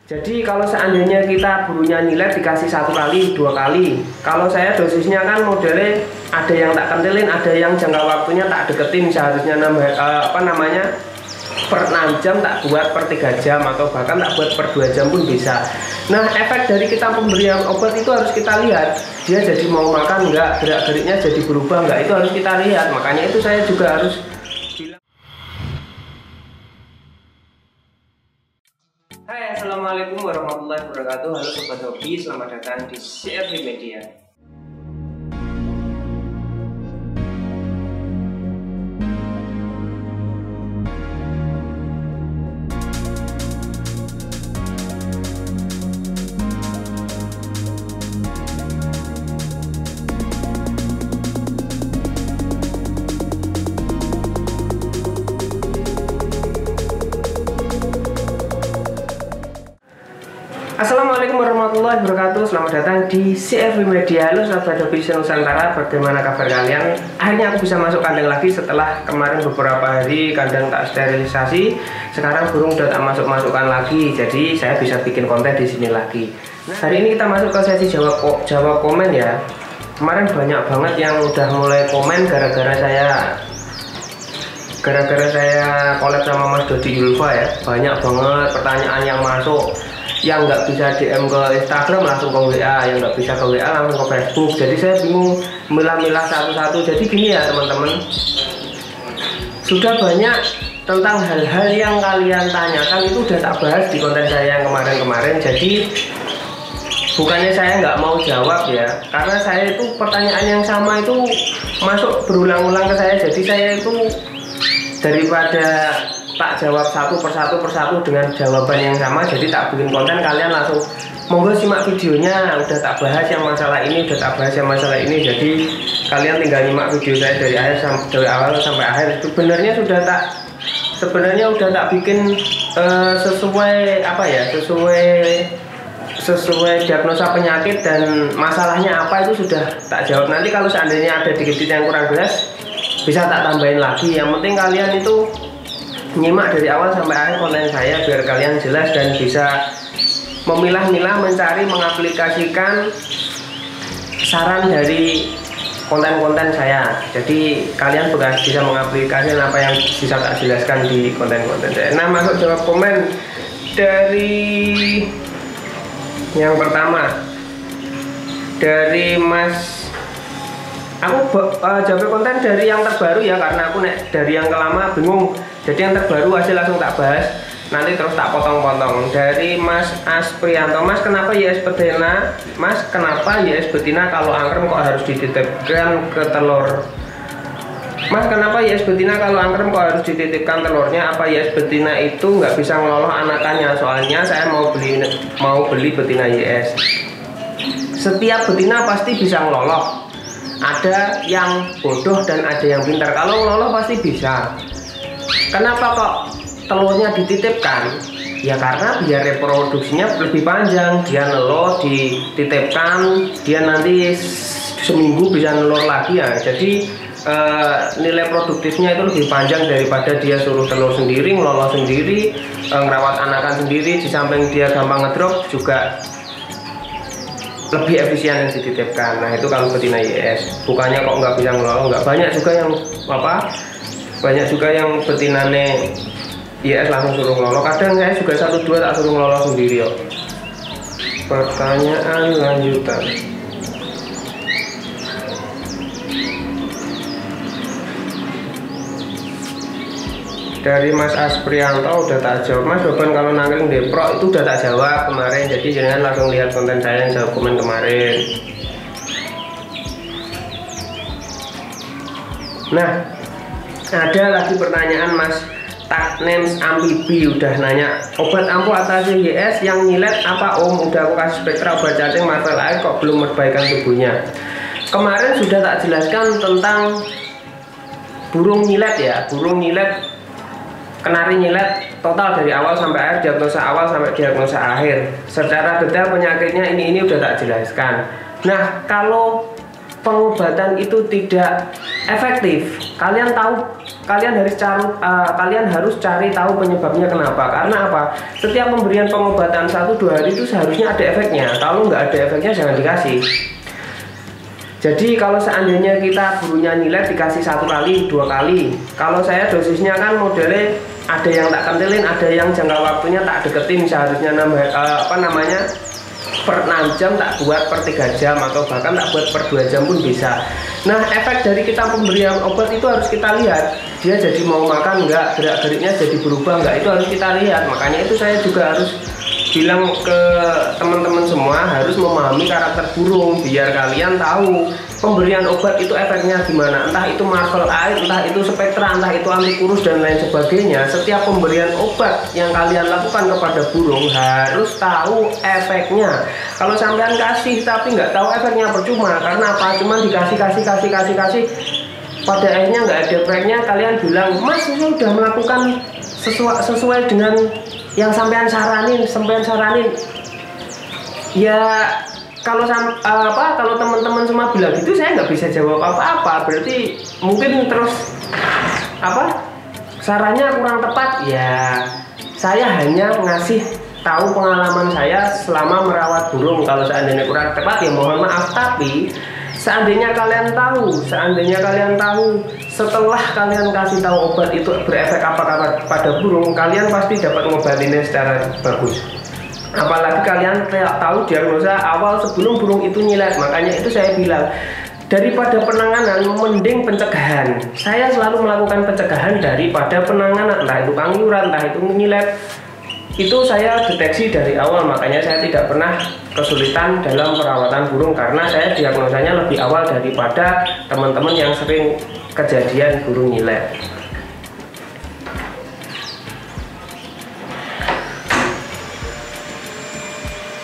Jadi kalau seandainya kita burunya nyilet dikasih 1 kali, 2 kali. Kalau saya dosisnya kan modelnya ada yang tak kentilin, ada yang jangka waktunya tak deketin. Seharusnya per 6 jam tak buat per 3 jam atau bahkan tak buat per 2 jam pun bisa. Nah, efek dari kita pemberian obat itu harus kita lihat. Dia jadi mau makan enggak, gerak-geriknya jadi berubah enggak, itu harus kita lihat. Makanya itu saya juga harus bilang. Hai, assalamualaikum warahmatullahi wabarakatuh. Halo sobat hobi, selamat datang di CFV Media. Assalamualaikum warahmatullahi wabarakatuh. Selamat datang di CFV Media. Halo sahabat hobi Nusantara, bagaimana kabar kalian? Akhirnya aku bisa masuk kandang lagi setelah kemarin beberapa hari kandang tak sterilisasi. Sekarang burung udah tak masukkan lagi, jadi saya bisa bikin konten di sini lagi. Nah, hari ini kita masuk ke sesi jawab komen ya. Kemarin banyak banget yang udah mulai komen gara-gara saya collab sama Mas Dodi Yulfa ya. Banyak banget pertanyaan yang masuk. Yang nggak bisa DM ke Instagram langsung ke WA, yang nggak bisa ke WA langsung ke Facebook. Jadi saya bingung milah-milah satu-satu. Jadi gini ya teman-teman, sudah banyak tentang hal-hal yang kalian tanyakan itu udah tak bahas di konten saya yang kemarin-kemarin. Jadi bukannya saya nggak mau jawab ya, karena saya itu pertanyaan yang sama itu masuk berulang-ulang ke saya. Jadi saya itu daripada tak jawab satu persatu dengan jawaban yang sama, jadi tak bikin konten, kalian langsung monggo simak videonya, udah tak bahas yang masalah ini, udah tak bahas yang masalah ini. Jadi kalian tinggal nyimak video saya dari awal sampai akhir. Sebenarnya udah tak bikin sesuai diagnosa penyakit dan masalahnya apa itu sudah tak jawab. Nanti kalau seandainya ada dikit-dikit yang kurang jelas bisa tak tambahin lagi. Yang penting kalian itu nyimak dari awal sampai akhir konten saya biar kalian jelas dan bisa memilah-milah, mencari, mengaplikasikan saran dari konten-konten saya. Jadi kalian bisa mengaplikasikan apa yang bisa tak jelaskan di konten-konten saya. Nah, masuk jawab komen dari yang pertama dari Mas. Aku jawab konten dari yang terbaru ya, karena aku dari yang kelama bingung. Jadi yang terbaru hasil langsung tak bahas, nanti terus tak potong-potong. Dari Mas Asprianto, Mas kenapa YS betina? Mas kenapa YS betina kalau angkrem kok harus dititipkan ke telur? Mas kenapa YS betina kalau angkrem kok harus dititipkan telurnya? Apa YS betina itu nggak bisa ngeloloh anakannya? Soalnya saya mau beli betina YS. Setiap betina pasti bisa ngeloloh. Ada yang bodoh dan ada yang pintar. Kalau ngeloloh pasti bisa. Kenapa kok telurnya dititipkan? Ya karena biar reproduksinya lebih panjang. Dia nelor, dititipkan, dia nanti seminggu bisa nelor lagi ya. Jadi nilai produktifnya itu lebih panjang daripada dia suruh telur sendiri, ngeloloh sendiri, ngerawat anakan sendiri. Di samping dia gampang ngedrop juga lebih efisien yang dititipkan. Nah itu kalau betina YS. Bukannya kok nggak bisa ngeloloh, nggak. Banyak juga yang betinane YS langsung suruh ngeloloh. Kadang saya juga 1-2 tak suruh ngeloloh sendiri yo. Pertanyaan lanjutan dari Mas Asprianto udah tak jawab. Mas beban kalau nangkring deprok itu udah tak jawab kemarin. Jadi jangan langsung lihat konten saya yang jawab komen kemarin. Nah, ada lagi pertanyaan Mas Taknems Amfibi udah nanya, obat ampuh atasi YS yang nyilet apa Om? Udah aku kasih spektra obat cacing, marvel air kok belum perbaikan tubuhnya. Kemarin sudah tak jelaskan tentang burung nyilet ya, kenari nyilet total dari awal sampai akhir, diagnosa awal sampai diagnosa akhir. Secara detail penyakitnya ini udah tak jelaskan. Nah, kalau pengobatan itu tidak efektif, kalian harus cari tahu penyebabnya kenapa. Karena apa? Setiap pemberian pengobatan 1-2 hari itu seharusnya ada efeknya. Kalau nggak ada efeknya jangan dikasih. Jadi kalau seandainya kita burunya nyilet dikasih 1 kali, 2 kali. Kalau saya dosisnya kan modelnya ada yang tak kentilin, ada yang jangka waktunya tak deketin. Seharusnya per 6 jam tak buat per 3 jam, atau bahkan tak buat per 2 jam pun bisa. Nah, efek dari kita pemberian obat itu harus kita lihat. Dia jadi mau makan enggak, gerak-geriknya jadi berubah enggak, itu harus kita lihat. Makanya itu saya juga harus bilang ke teman-teman semua harus memahami karakter burung, biar kalian tahu pemberian obat itu efeknya gimana. Entah itu marvel air, entah itu spektra, entah itu antikurus dan lain sebagainya. Setiap pemberian obat yang kalian lakukan kepada burung harus tahu efeknya. Kalau sampean kasih tapi nggak tahu efeknya percuma. Karena apa? Cuma dikasih pada akhirnya nggak ada efeknya. Kalian bilang, Mas ini udah melakukan sesuai dengan yang sampean saranin. Ya kalau teman-teman semua bilang gitu, saya nggak bisa jawab apa-apa. Berarti mungkin terus sarannya kurang tepat. Ya saya hanya ngasih tahu pengalaman saya selama merawat burung. Kalau seandainya kurang tepat ya mohon maaf. Tapi seandainya kalian tahu setelah kalian kasih tahu obat itu berefek apa pada burung, kalian pasti dapat ngobatinnya secara bagus. Apalagi kalian tahu diagnosa awal sebelum burung itu nyilet. Makanya itu saya bilang, daripada penanganan mending pencegahan. Saya selalu melakukan pencegahan daripada penanganan, entah itu kanguran, entah itu nyilet. Itu saya deteksi dari awal. Makanya saya tidak pernah kesulitan dalam perawatan burung, karena saya diagnosanya lebih awal daripada teman-teman yang sering kejadian burung nyilet.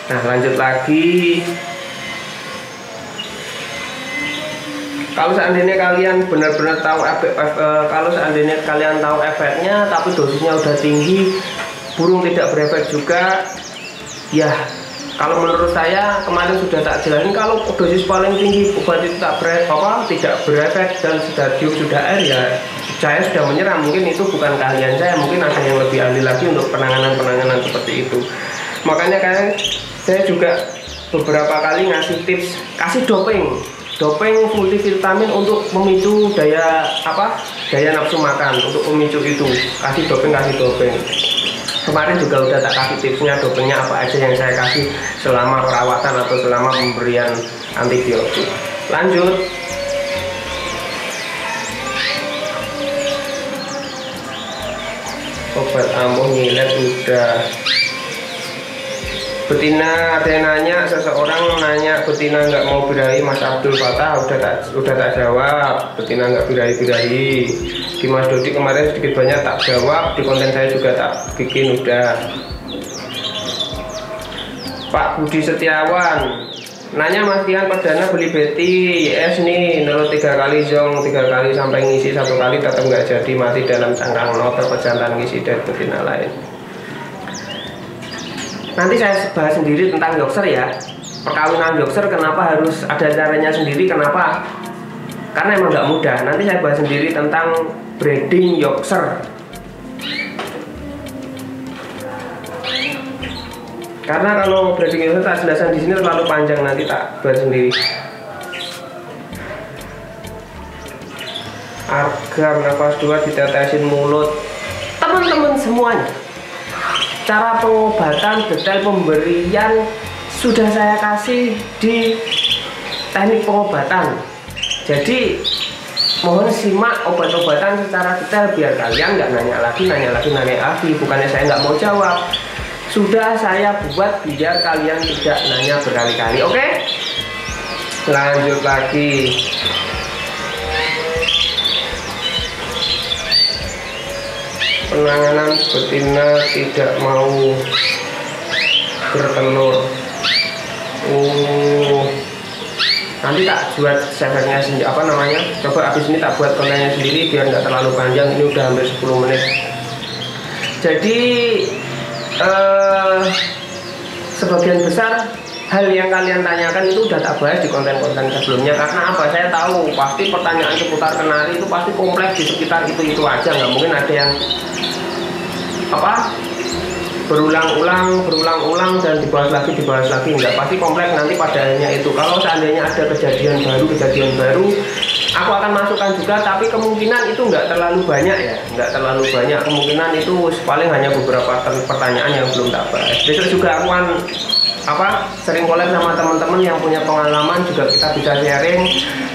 Nah, lanjut lagi. Kalau seandainya kalian benar-benar tahu efeknya tapi dosisnya udah tinggi, burung tidak berefek juga, ya kalau menurut saya kemarin sudah tak jelasin, kalau dosis paling tinggi obat itu tidak berefek dan stadium sudah air, ya saya sudah menyerah. Mungkin itu bukan keahlian saya, mungkin ada yang lebih ahli lagi untuk penanganan seperti itu. Makanya saya juga beberapa kali ngasih tips, kasih doping multivitamin untuk memicu daya nafsu makan, untuk memicu itu, kasih doping. Kemarin juga udah tak kasih tipsnya, dopingnya apa aja yang saya kasih selama perawatan atau selama pemberian antibiotik. Lanjut. Obat ampuh nyilet udah. Betina, ada yang nanya, seseorang nanya betina nggak mau birahi, Mas Abdul Fatah udah tak jawab. Betina nggak birahi. Di Mas Dodi kemarin sedikit banyak tak jawab, di konten saya juga tak bikin udah. Pak Budi Setiawan nanya, Mas Tian perdana beli beti YS nih, nurut 3 kali zong 3 kali sampai ngisi 1 kali tetap nggak jadi, mati dalam cangkang noter pejantan ngisi dari betina lain. Nanti saya bahas sendiri tentang Yorkshire ya. Perkawinan Yorkshire kenapa harus ada caranya sendiri, kenapa? Karena emang nggak mudah. Nanti saya bahas sendiri tentang breeding Yorkshire. Karena kalau breeding Yorkshire tak jelasan di sini terlalu panjang, nanti tak bahas sendiri. Agar nafas 2 ditetesin mulut. Teman-teman semuanya, cara pengobatan, detail pemberian sudah saya kasih di teknik pengobatan. Jadi mohon simak obat-obatan secara detail biar kalian nggak nanya lagi. Bukannya saya nggak mau jawab, sudah saya buat biar kalian tidak nanya berkali-kali. Oke? Lanjut lagi. Penanganan betina tidak mau bertelur. Nanti tak buat servernya sendiri, coba habis ini tak buat kontennya sendiri biar nggak terlalu panjang. Ini udah hampir 10 menit. Jadi sebagian besar hal yang kalian tanyakan itu udah tak bahas di konten-konten sebelumnya. Karena apa? Saya tahu pasti pertanyaan seputar kenari itu pasti kompleks di sekitar itu aja, nggak mungkin ada yang apa berulang-ulang dan dibahas lagi nggak, pasti kompleks nanti padanya itu. Kalau seandainya ada kejadian baru aku akan masukkan juga, tapi kemungkinan itu nggak terlalu banyak ya, kemungkinan itu paling hanya beberapa pertanyaan yang belum tak bahas. Besok juga aku akan sering collab sama teman-teman yang punya pengalaman juga, kita bisa sharing,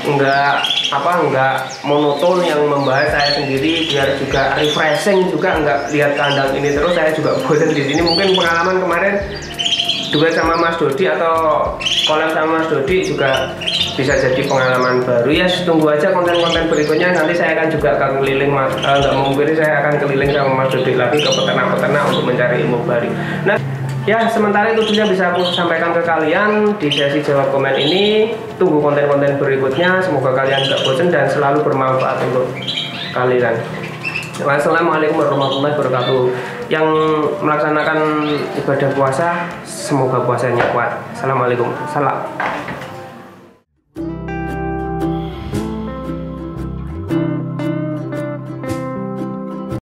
nggak monoton yang membahas saya sendiri, biar juga refreshing juga, nggak lihat kandang ini terus saya juga bosan di sini. Mungkin pengalaman kemarin duet sama Mas Dodi atau collab sama Mas Dodi juga bisa jadi pengalaman baru ya. Tunggu aja konten-konten berikutnya, nanti saya akan juga keliling nggak mungkin saya akan keliling sama Mas Dodi lagi ke peternak-peternak untuk mencari ilmu baru. Nah ya, sementara itu saja bisa aku sampaikan ke kalian di sesi jawab komen ini. Tunggu konten-konten berikutnya, semoga kalian gak bosan dan selalu bermanfaat untuk kalian. Wassalamualaikum warahmatullahi wabarakatuh. Yang melaksanakan ibadah puasa, semoga puasanya kuat. Assalamualaikum. Salam.